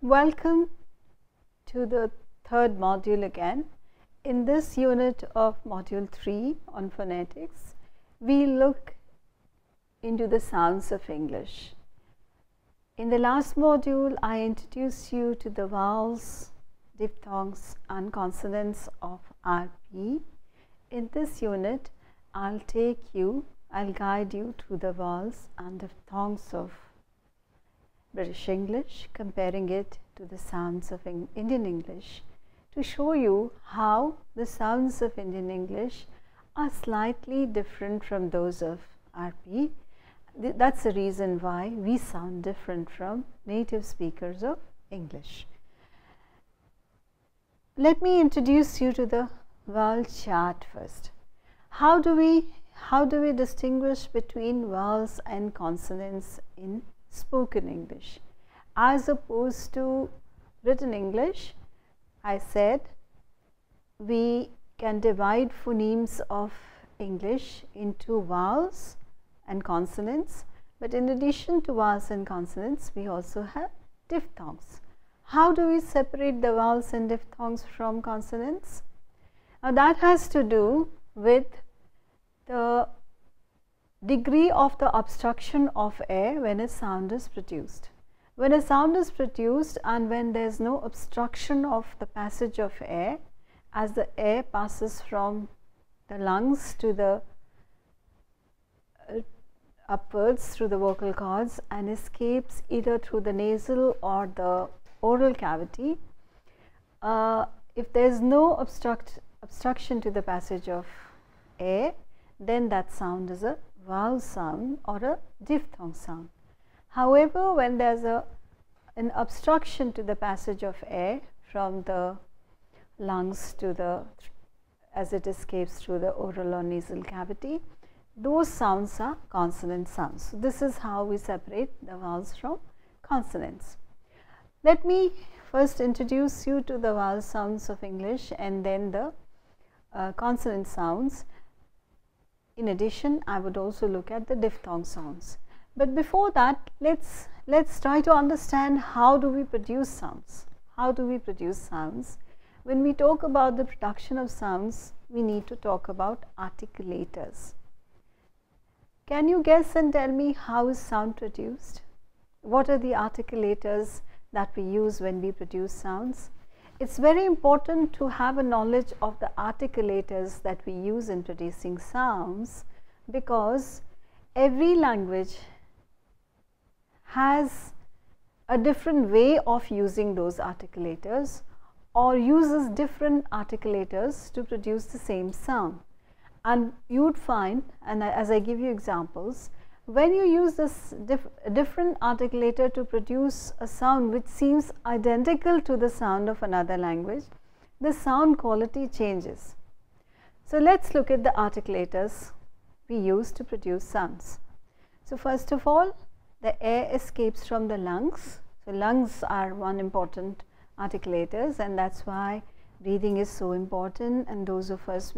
Welcome to the third module again. In this unit of module 3 on phonetics, we look into the sounds of English. In the last module, I introduced you to the vowels, diphthongs and consonants of RP. In this unit, I'll guide you through the vowels and diphthongs of British English, comparing it to the sounds of Indian English, to show you how the sounds of Indian English are slightly different from those of RP. That's the reason why we sound different from native speakers of English. Let me introduce you to the vowel chart first. How do we distinguish between vowels and consonants in spoken English? As opposed to written English, I said we can divide phonemes of English into vowels and consonants, but in addition to vowels and consonants, we also have diphthongs. How do we separate the vowels and diphthongs from consonants? Now that has to do with the degree of the obstruction of air when a sound is produced. When a sound is produced and when there is no obstruction of the passage of air, as the air passes from the lungs to the upwards through the vocal cords and escapes either through the nasal or the oral cavity, if there is no obstruction to the passage of air, then that sound is a vowel sound or a diphthong sound. However, when there is an obstruction to the passage of air from the lungs to as it escapes through the oral or nasal cavity, those sounds are consonant sounds. So this is how we separate the vowels from consonants. Let me first introduce you to the vowel sounds of English and then the consonant sounds. In addition, I would also look at the diphthong sounds. But before that, let's try to understand how do we produce sounds. How do we produce sounds? When we talk about the production of sounds, we need to talk about articulators. Can you guess and tell me how is sound produced? What are the articulators that we use when we produce sounds? It's very important to have a knowledge of the articulators that we use in producing sounds, because every language has a different way of using those articulators or uses different articulators to produce the same sound. And you would find, and as I give you examples, when you use this different articulator to produce a sound which seems identical to the sound of another language, the sound quality changes. So let's look at the articulators we use to produce sounds. So first of all, the air escapes from the lungs. So lungs are one important articulators, and that's why breathing is so important. And those of us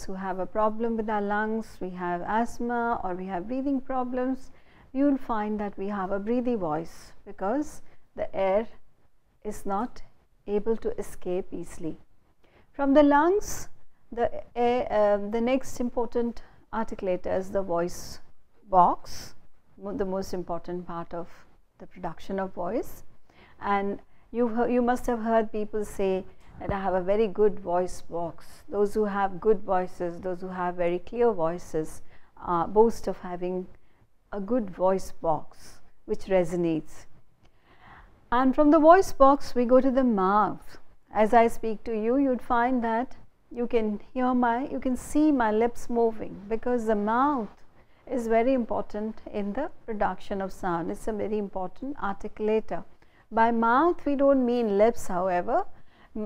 who have a problem with our lungs, we have asthma or we have breathing problems, you will find that we have a breathy voice because the air is not able to escape easily. From the lungs, the next important articulator is the voice box, the most important part of the production of voice. And you must have heard people say that I have a very good voice box. Those who have good voices, those who have very clear voices, boast of having a good voice box which resonates. And from the voice box, we go to the mouth. As I speak to you, you'd find that you can see my lips moving, because the mouth is very important in the production of sound. It's a very important articulator. By mouth, we don't mean lips, however.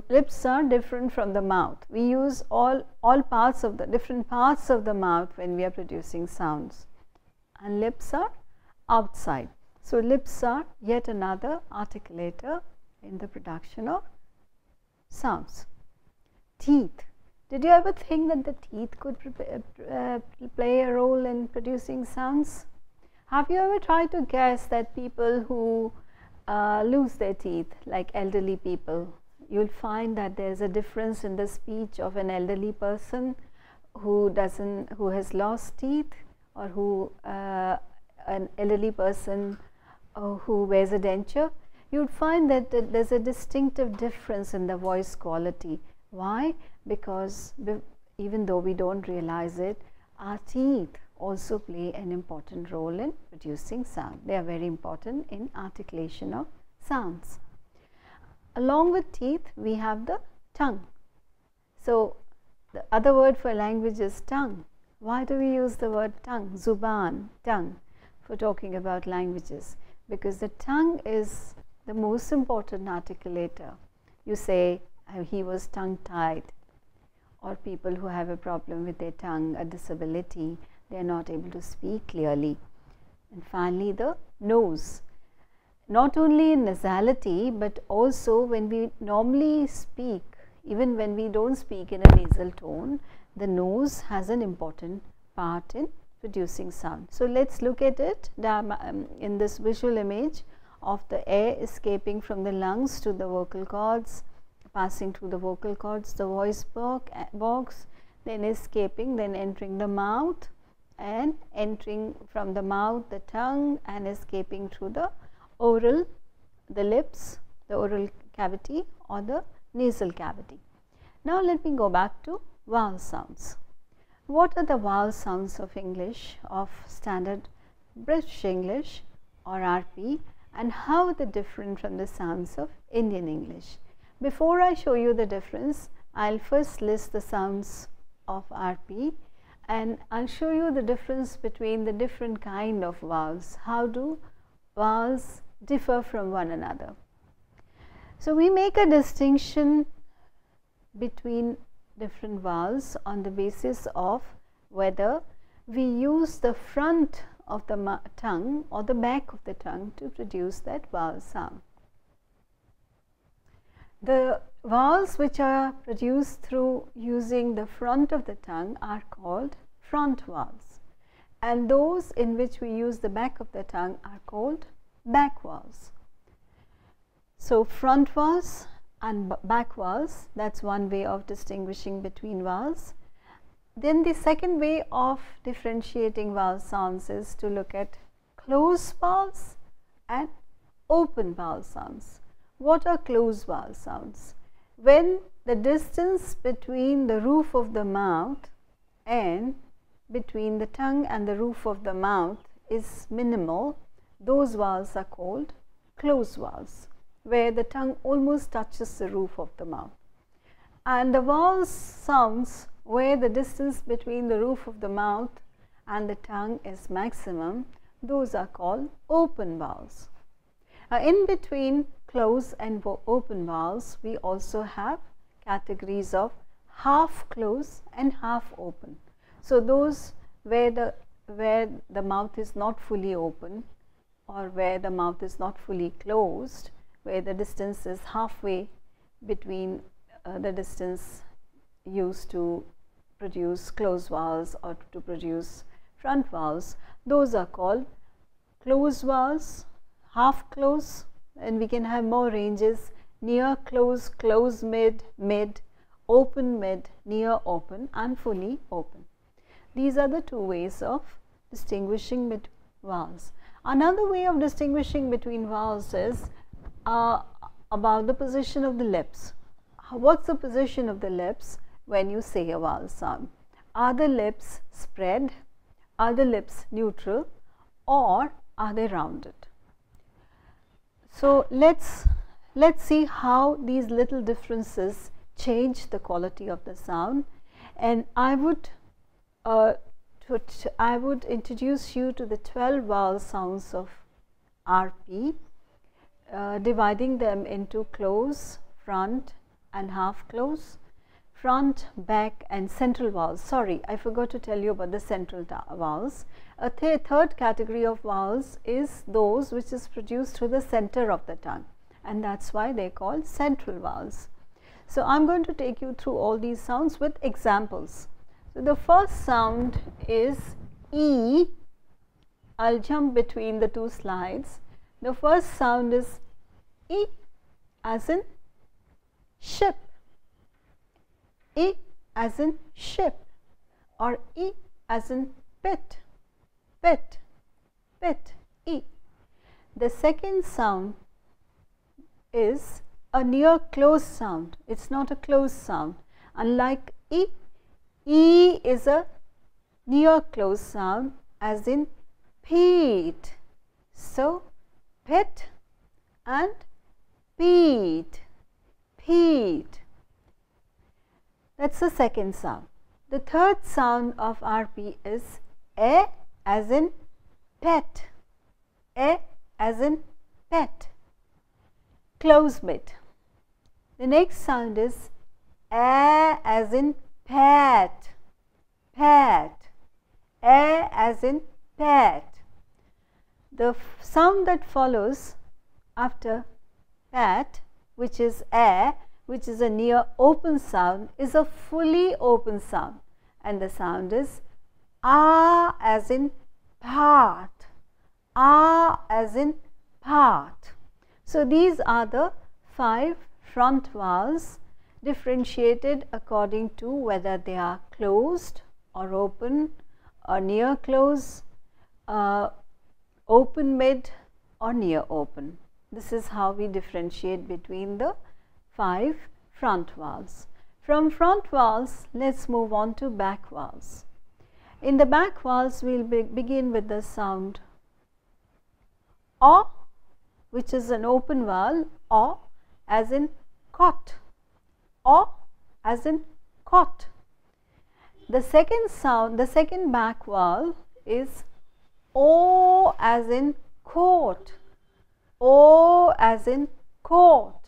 Lips are different from the mouth. We use all parts of the different parts of the mouth when we are producing sounds, and lips are outside. So lips are yet another articulator in the production of sounds. Teeth. Did you ever think that the teeth could play a role in producing sounds? Have you ever tried to guess that people who lose their teeth, like elderly people. You'll find that there's a difference in the speech of an elderly person who has lost teeth, or who an elderly person who wears a denture. You'd find that there's a distinctive difference in the voice quality. Why? Because even though we don't realize it, our teeth also play an important role in producing sound. They are very important in articulation of sounds. Along with teeth, we have the tongue. So the other word for language is tongue. Why do we use the word tongue, zuban, tongue, for talking about languages? Because the tongue is the most important articulator. You say, he was tongue-tied, or people who have a problem with their tongue, a disability, they are not able to speak clearly. And finally, the nose. Not only in nasality, but also when we normally speak, even when we don't speak in a nasal tone, the nose has an important part in producing sound. So let's look at it in this visual image of the air escaping from the lungs to the vocal cords, passing through the vocal cords, the voice box, then escaping, then entering the mouth, and entering from the mouth the tongue, and escaping through the oral, the lips, the oral cavity or the nasal cavity. Now let me go back to vowel sounds. What are the vowel sounds of English, of standard British English or RP, and how are they different from the sounds of Indian English? Before I show you the difference, I'll first list the sounds of RP, and I'll show you the difference between the different kind of vowels. How do vowels differ from one another? So we make a distinction between different vowels on the basis of whether we use the front of the tongue or the back of the tongue to produce that vowel sound. The vowels which are produced through using the front of the tongue are called front vowels, and those in which we use the back of the tongue are called back vowels. So front vowels and back vowels, that's one way of distinguishing between vowels. Then the second way of differentiating vowel sounds is to look at closed vowels and open vowel sounds. What are closed vowel sounds? When the distance between the roof of the mouth and between the tongue and the roof of the mouth is minimal, those vowels are called closed vowels, where the tongue almost touches the roof of the mouth. And the vowel sounds where the distance between the roof of the mouth and the tongue is maximum, those are called open vowels. In between closed and open vowels, we also have categories of half closed and half open. So those where the mouth is not fully open, or where the mouth is not fully closed, where the distance is halfway between the distance used to produce closed vowels or to produce front vowels, those are called closed vowels, half close, and we can have more ranges: near close, close mid, mid, open mid, near open, and fully open. These are the two ways of distinguishing between vowels. Another way of distinguishing between vowels is about the position of the lips. What's the position of the lips when you say a vowel sound? Are the lips spread? Are the lips neutral? Or are they rounded? So let's see how these little differences change the quality of the sound. And I would introduce you to the 12 vowel sounds of RP, dividing them into close, front and half close, front, back and central vowels. Sorry, I forgot to tell you about the central vowels. A third category of vowels is those which is produced through the center of the tongue, and that's why they're called central vowels. So I'm going to take you through all these sounds with examples. So the first sound is E. I'll jump between the two slides. The first sound is E as in ship, E as in ship, or E as in pit, pit, pit, E. The second sound is a near close sound, it is not a close sound. Unlike E, E is a near close sound as in peat. So, pit and peat, peat. That is the second sound. The third sound of RP is A as in pet, A as in pet, close mid. The next sound is A as in pet, pet, A as in pet. The sound that follows after pet, which is A, which is a near open sound, is a fully open sound, and the sound is A as in part, A as in part. So, these are the 5 front vowels differentiated according to whether they are closed or open or near close, open mid or near open. This is how we differentiate between the 5 front vowels. From front vowels, let us move on to back vowels. In the back vowels, we will begin with the sound O, which is an open vowel, O as in cot, O as in cot. The second sound, the second back vowel is O as in coat, O as in coat.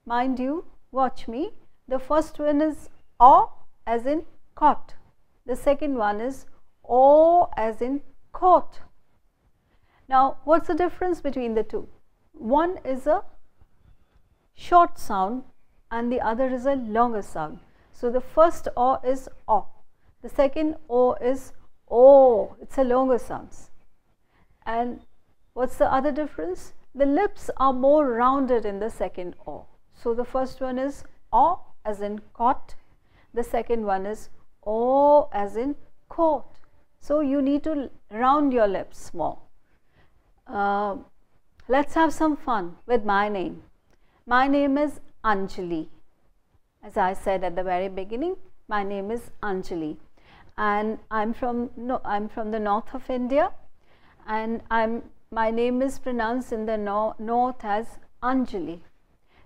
Mind you, watch me, the first one is O as in cot, the second one is O as in coat. Now, what is the difference between the two? One is a short sound and the other is a longer sound. So, the first O is O, the second O is O, it is a longer sound. And what is the other difference? The lips are more rounded in the second O. So, the first one is O as in cot, the second one is O as in coat. So, you need to round your lips more. Let us have some fun with my name. My name is Anjali. As I said at the very beginning, my name is Anjali, and I'm from the north of India, and my name is pronounced in the north as Anjali.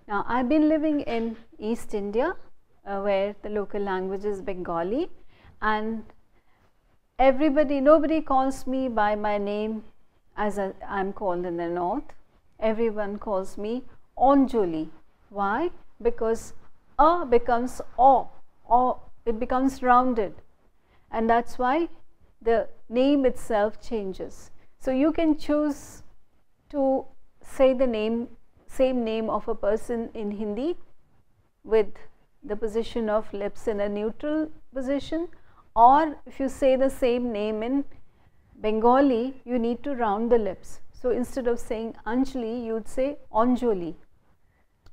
Now, I've been living in East India, where the local language is Bengali, and nobody calls me by my name as I'm called in the north. Everyone calls me Anjali. Why? Because A becomes O, it becomes rounded, and that's why the name itself changes. So, you can choose to say the same name of a person in Hindi with the position of lips in a neutral position, or if you say the same name in Bengali, you need to round the lips. So, instead of saying Anjali, you would say Anjali,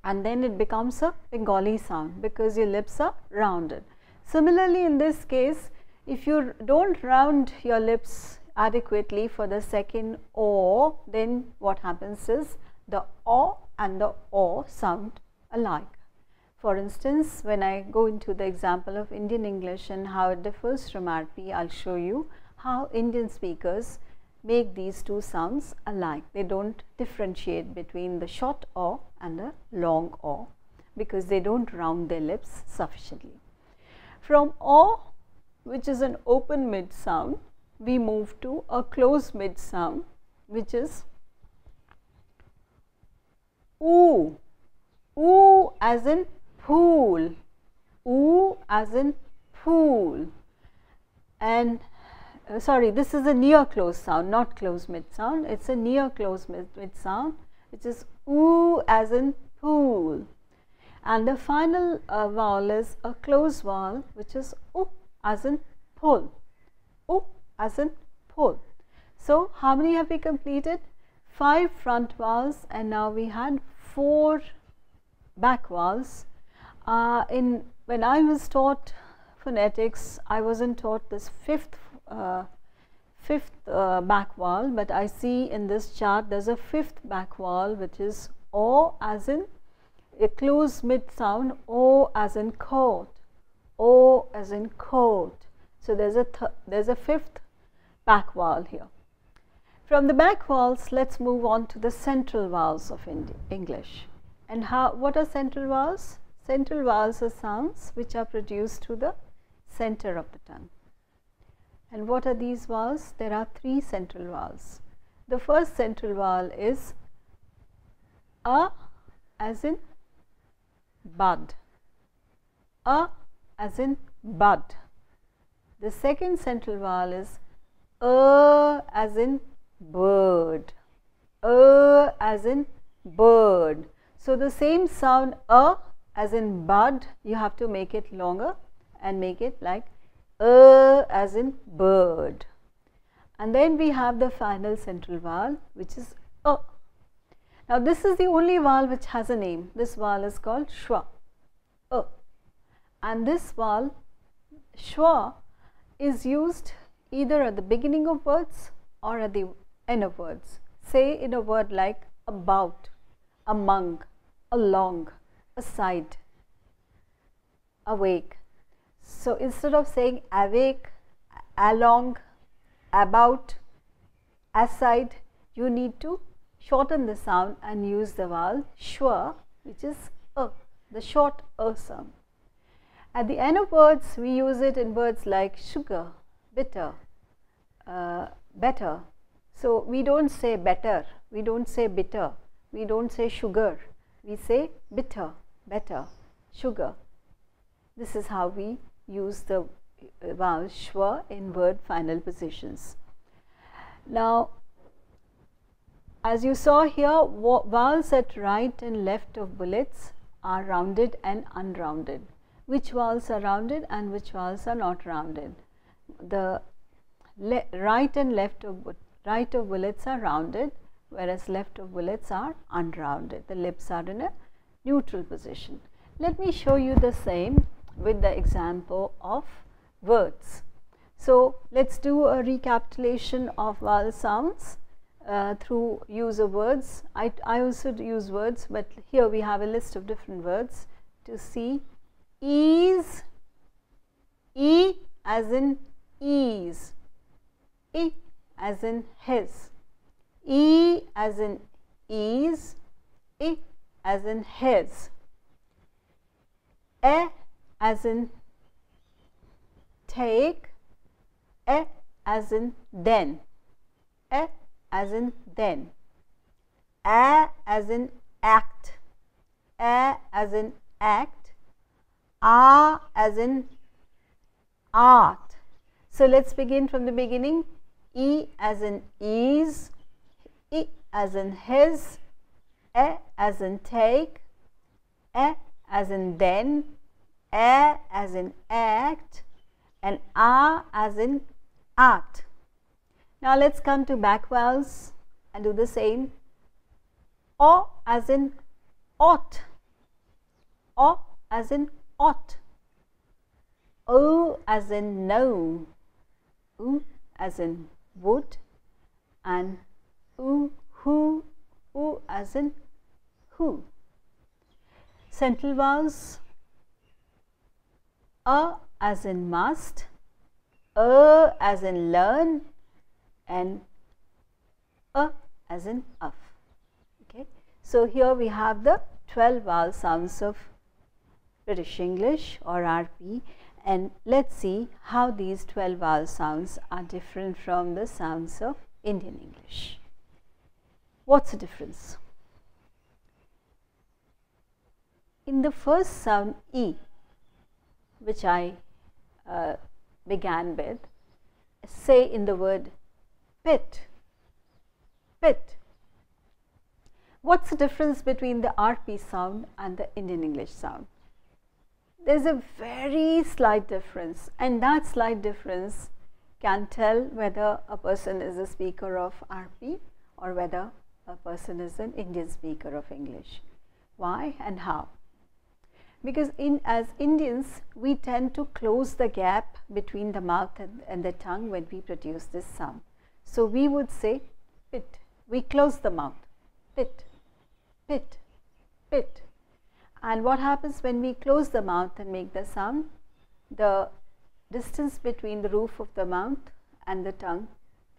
and then it becomes a Bengali sound because your lips are rounded. Similarly, in this case, if you don't round your lips adequately for the second O, then what happens is the O and the O sound alike. For instance, when I go into the example of Indian English and how it differs from RP, I will show you how Indian speakers make these two sounds alike. They don't differentiate between the short O and the long O because they don't round their lips sufficiently. From O, which is an open mid sound, we move to a closed mid sound, which is Oo. Oo as in pool, Oo as in pool, and sorry, this is a near close sound, not close mid sound, it is a near close mid sound, which is Oo as in pool, and the final vowel is a closed vowel, which is O as in pull, O as in pull. So, how many have we completed? 5 front vowels and now we had 4 back vowels. When I was taught phonetics, I wasn't taught this fifth back vowel, but I see in this chart there's a 5th back vowel, which is O, as in a closed mid sound, O as in coat, O as in coat. So there's a 5th back vowel here. From the back vowels, let's move on to the central vowels of English. And what are central vowels? Central vowels are sounds which are produced through the center of the tongue. And what are these vowels? There are 3 central vowels. The first central vowel is A as in bud, A as in bud. The second central vowel is as in bird, as in bird. So the same sound as in bud, you have to make it longer and make it like as in bird. And then we have the final central vowel, which is A. Now this is the only vowel which has a name. This vowel is called schwa, A. And this vowel schwa is used either at the beginning of words or at the end of words. Say in a word like about, among, along, aside, awake. So instead of saying awake, along, about, aside, you need to shorten the sound and use the vowel schwa, which is A, the short A sound. At the end of words, we use it in words like sugar, bitter, better. So we don't say better, we don't say bitter, we don't say sugar, we say bitter, better, sugar. This is how we use the vowel schwa in word final positions. Now, as you saw here, vowels at right and left of bullets are rounded and unrounded. Which vowels are rounded and which vowels are not rounded? The right and left of bullets are rounded, whereas left of bullets are unrounded. The lips are in a neutral position. Let me show you the same with the example of words. So let's do a recapitulation of vowel sounds through use of words. I also use words, but here we have a list of different words to see. Ease, E as in ease, I as in his, E as in ease, I as in his, E as in take, E as in then, E as in then, A as in act, A as in act, A as in art. So let's begin from the beginning. E as in ease, I as in his, E as in take, E as in then, A as in act, and A as in art. Now let's come to back vowels and do the same. O as in ought, O as in ought, O as in no, U as in would, and U as in who. Central vowels: A as in must, as in learn, and A as in of. Okay. So here we have the 12 vowel sounds of British English or RP, and let's see how these 12 vowel sounds are different from the sounds of Indian English. What's the difference? In the first sound E, which I began with, say in the word pit, pit. What's the difference between the RP sound and the Indian English sound? There's a very slight difference, and that slight difference can tell whether a person is a speaker of RP or whether a person is an Indian speaker of English. Why and how? Because as Indians, we tend to close the gap between the mouth and the tongue when we produce this sound. So we would say pit. We close the mouth. Pit, pit, pit. And what happens when we close the mouth and make the sound? The distance between the roof of the mouth and the tongue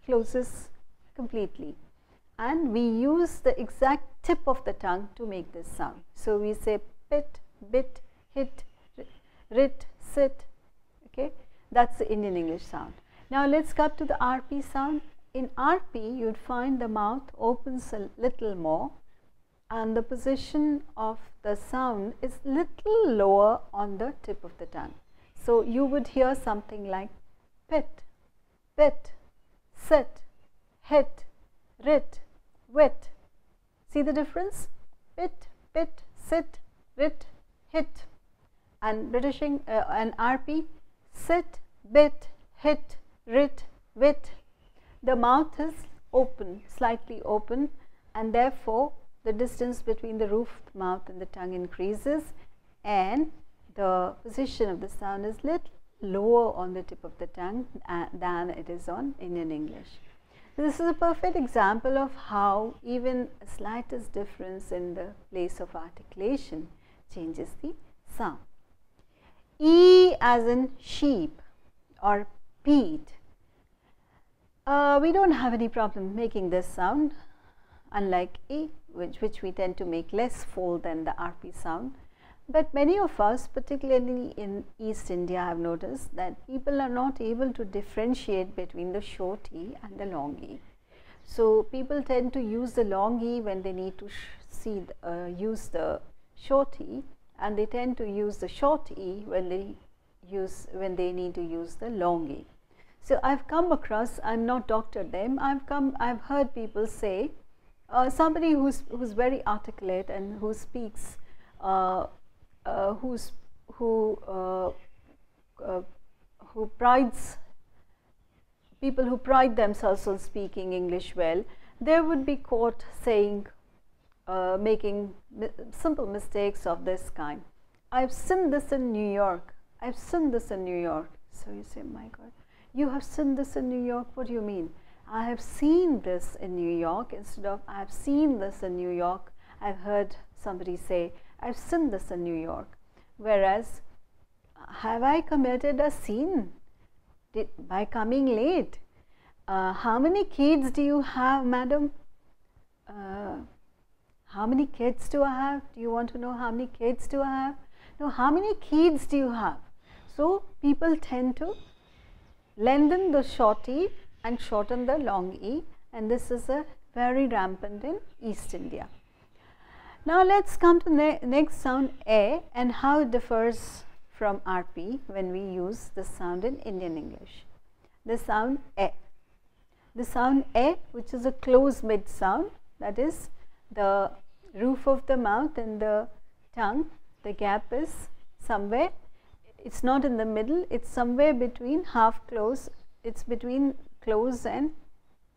closes completely. And we use the exact tip of the tongue to make this sound. So we say pit, bit, hit, rit, sit. Okay, that's the Indian English sound. Now let's come to the RP sound. In RP, you'd find the mouth opens a little more, and the position of the sound is little lower on the tip of the tongue. So you would hear something like pit, bit, sit, hit, rit, wit. See the difference? Pit, bit, sit, rit, hit. And and RP, sit, bit, hit, rit, wit. The mouth is open, slightly open, and therefore the distance between the roof of the mouth and the tongue increases, and the position of the sound is little lower on the tip of the tongue than it is on Indian English. This is a perfect example of how even a slightest difference in the place of articulation changes the sound. E as in sheep or peat. We don't have any problem making this sound, unlike E, which we tend to make less full than the RP sound. But many of us, particularly in East India, I have noticed that people are not able to differentiate between the short E and the long E. So people tend to use the long E when they need to use the short E, and they tend to use the short E when they need to use the long E. So I've come across, I'm not doctored them, I've heard people say, somebody who's very articulate and who speaks, people who pride themselves on speaking English well, they would be caught saying, making simple mistakes of this kind. I've seen this in New York. I've seen this in New York. So you say, my God, you have seen this in New York? What do you mean? I have seen this in New York instead of I have seen this in New York. I've heard somebody say, I've seen this in New York. Whereas, have I committed a sin by coming late? How many kids do you have, madam? How many kids do I have? Do you want to know how many kids do I have? No, how many kids do you have? So, people tend to lengthen the short E and shorten the long E, and this is a very rampant in East India. Now let's come to the next sound A and how it differs from RP when we use the sound in Indian English. The sound A. The sound A, which is a close mid sound, that is the roof of the mouth and the tongue, the gap is somewhere, it's not in the middle, it's somewhere between half close, it's between close and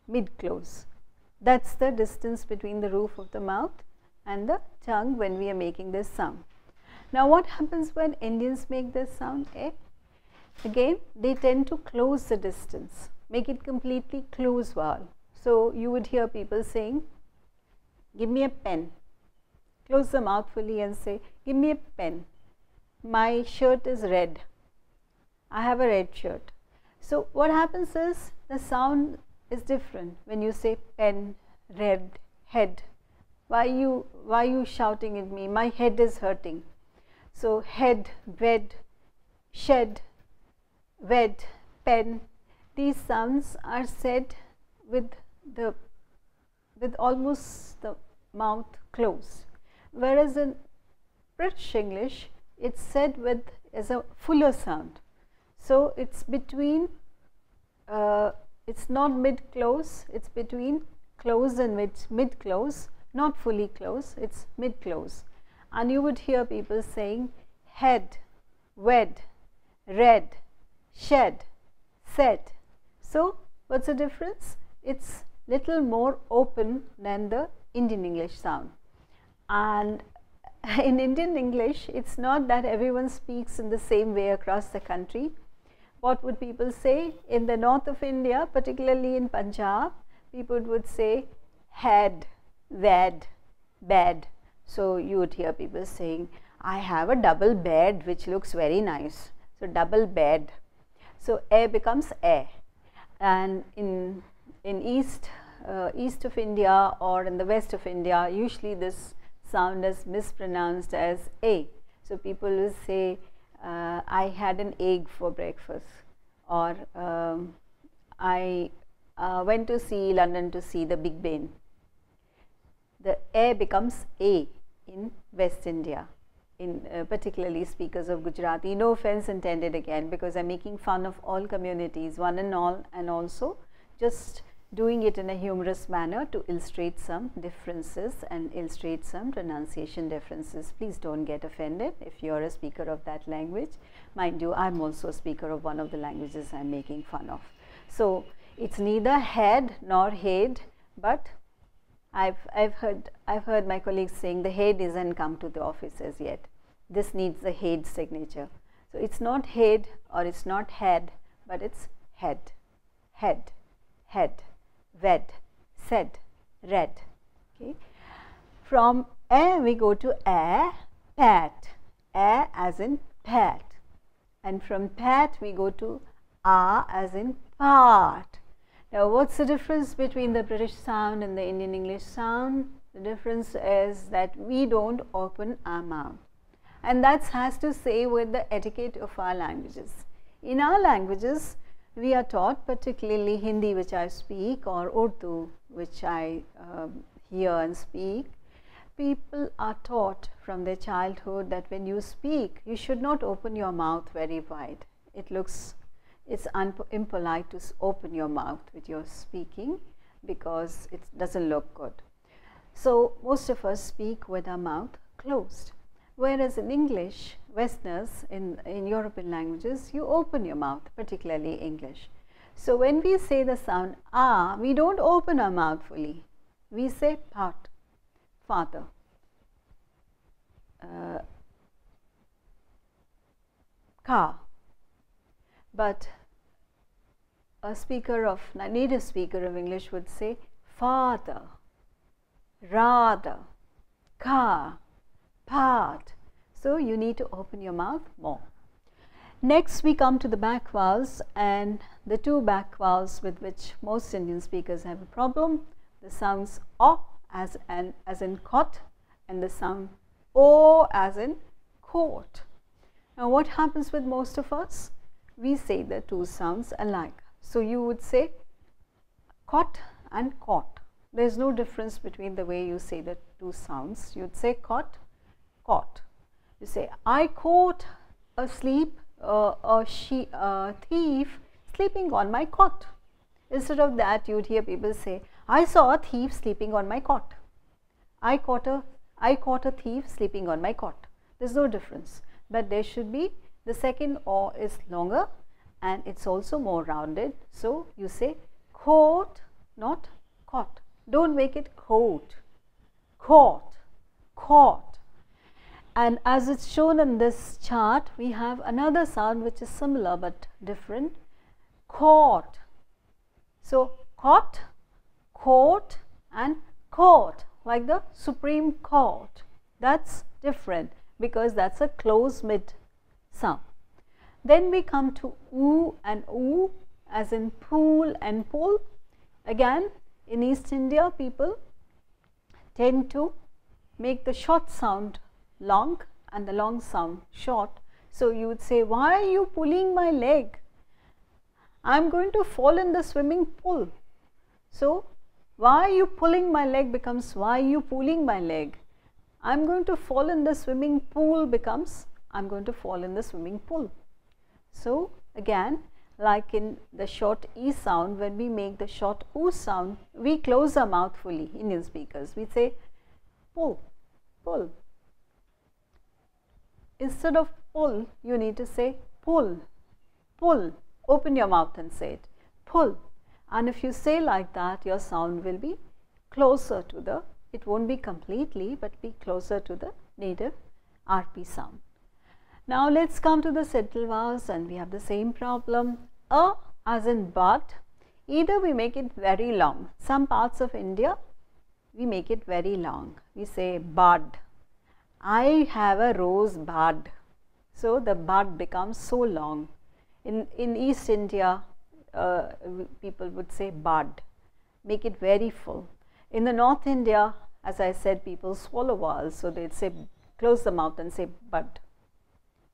mid close. That's the distance between the roof of the mouth and the tongue when we are making this sound. Now what happens when Indians make this sound A? Again, they tend to close the distance, make it completely close vowel. So you would hear people saying, give me a pen. Close the mouth fully and say, give me a pen. My shirt is red. I have a red shirt. So what happens is the sound is different when you say pen, red, head. Why you shouting at me? My head is hurting. So head, bed, shed, wed, pen. These sounds are said with almost the mouth closed. Whereas in British English, it's said as a fuller sound. So it's between, it's not mid-close, it's between close and mid-close, not fully close, it's mid-close. And you would hear people saying head, wed, red, shed, said. So what's the difference? It's little more open than the Indian English sound. And in Indian English, it's not that everyone speaks in the same way across the country. What would people say? In the north of India, particularly in Punjab, people would say head, bed, bed. So you would hear people saying, I have a double bed which looks very nice. So double bed. So a becomes a. And in east of India or in the west of India, usually this sound is mispronounced as a. So people will say, I had an egg for breakfast, or I went to see London to see the Big Ben. The a becomes a in West India, in particularly speakers of Gujarati. No offense intended again, because I am making fun of all communities, one and all, and also just doing it in a humorous manner to illustrate some differences and illustrate some pronunciation differences. Please don't get offended if you are a speaker of that language. Mind you, I am also a speaker of one of the languages I am making fun of. So it's neither head nor head, but I've heard my colleagues saying the head isn't come to the office as yet. This needs the head signature. So it's not head or it's not head, but it's head, head, head, wed, said, read. Okay. From a we go to a, pat, a as in pat, and from pat we go to a as in part. Now, what's the difference between the British sound and the Indian English sound? The difference is that we don't open our mouth, and that has to say with the etiquette of our languages. In our languages, we are taught, particularly Hindi, which I speak, or Urdu, which I hear and speak. People are taught from their childhood that when you speak, you should not open your mouth very wide. It's impolite to open your mouth with your speaking, because it doesn't look good. So most of us speak with our mouth closed. Whereas in English, Westerners, in European languages, you open your mouth, particularly English. So when we say the sound ah, we don't open our mouth fully. We say part, father, car. But a native speaker of English would say father, rather, car, part. So you need to open your mouth more. Next we come to the back vowels, and the two back vowels with which most Indian speakers have a problem, the sounds o as in cot, and the sound o as in coat. Now what happens with most of us? We say the two sounds alike. So you would say cot and cot. There is no difference between the way you say the two sounds. You would say cot, caught. You say, I caught a thief sleeping on my cot. Instead of that, you would hear people say, I saw a thief sleeping on my cot. I caught a thief sleeping on my cot. There is no difference, but there should be, the second o is longer and it's also more rounded. So you say caught, not caught. Don't make it coat, caught, caught. And as it's shown in this chart, we have another sound which is similar but different, caught. So caught, court and court, like the Supreme Court. That's different because that's a close mid sound. Then we come to oo and oo, as in pool and pull. Again, in East India, people tend to make the short sound long and the long sound short. So you would say, why are you pulling my leg? I'm going to fall in the swimming pool. So why are you pulling my leg becomes, why are you pulling my leg? I'm going to fall in the swimming pool becomes, I'm going to fall in the swimming pool. So again, like in the short e sound, when we make the short oo sound, we close our mouth fully. Indian speakers, we say pull, pull. Instead of pull, you need to say pull, pull. Open your mouth and say it, pull. And if you say like that, your sound will be closer to the, it won't be completely, but be closer to the native RP sound. Now let's come to the settle vowels, and we have the same problem. A as in bud, either we make it very long. Some parts of India, we make it very long. We say bud. I have a rose bud. So the bud becomes so long. In East India, people would say bud, make it very full. In the North India, as I said, people swallow vowels, so they'd say, close the mouth and say bud.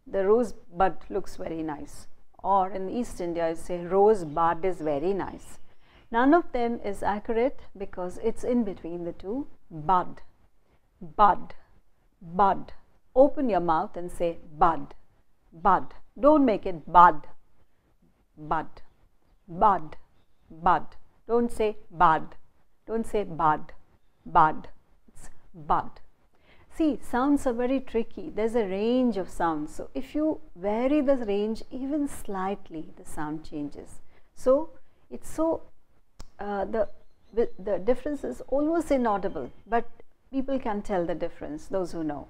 The rose bud looks very nice. Or in East India, I say rose bud is very nice. None of them is accurate because it's in between the two. Bud, bud, bud. Open your mouth and say bud, bud. Don't make it bud, bud, bud, bud. Don't say bud. Don't say bud, bud. It's bud. See, sounds are very tricky. There's a range of sounds. So if you vary the range even slightly, the sound changes. So it's so the difference is almost inaudible, but people can tell the difference, those who know.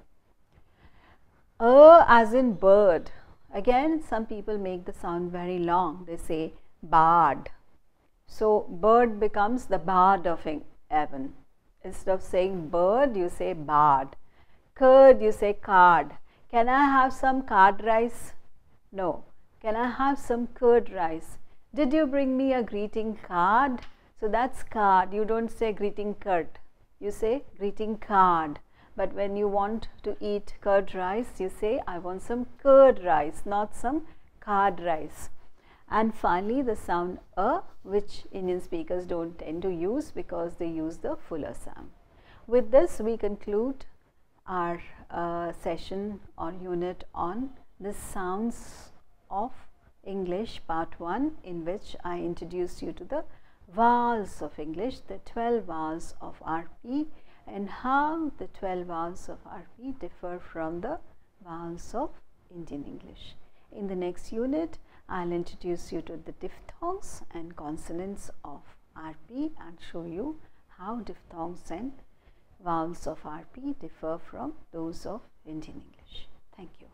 As in bird. Again, some people make the sound very long. They say bard. So bird becomes the bard of Avon. Instead of saying bird, you say bard. Curd, you say card. Can I have some card rice? No. Can I have some curd rice? Did you bring me a greeting card? So that's card. You don't say greeting curd. You say greeting card. But when you want to eat curd rice, you say, I want some curd rice, not some card rice. And finally, the sound a, which Indian speakers don't tend to use because they use the fuller sound. With this, we conclude our session or unit on the sounds of English part 1, in which I introduced you to the vowels of English, the 12 vowels of RP, and how the 12 vowels of RP differ from the vowels of Indian English. In the next unit, I'll introduce you to the diphthongs and consonants of RP and show you how diphthongs and vowels of RP differ from those of Indian English. Thank you.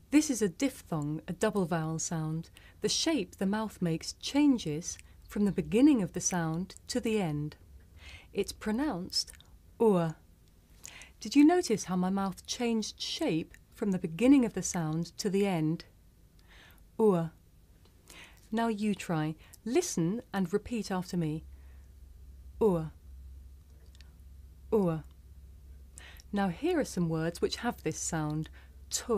This is a diphthong, a double vowel sound. The shape the mouth makes changes from the beginning of the sound to the end. It's pronounced ua. Did you notice how my mouth changed shape from the beginning of the sound to the end? Ua. Now you try. Listen and repeat after me. Ua. Ua. Now here are some words which have this sound. Tu.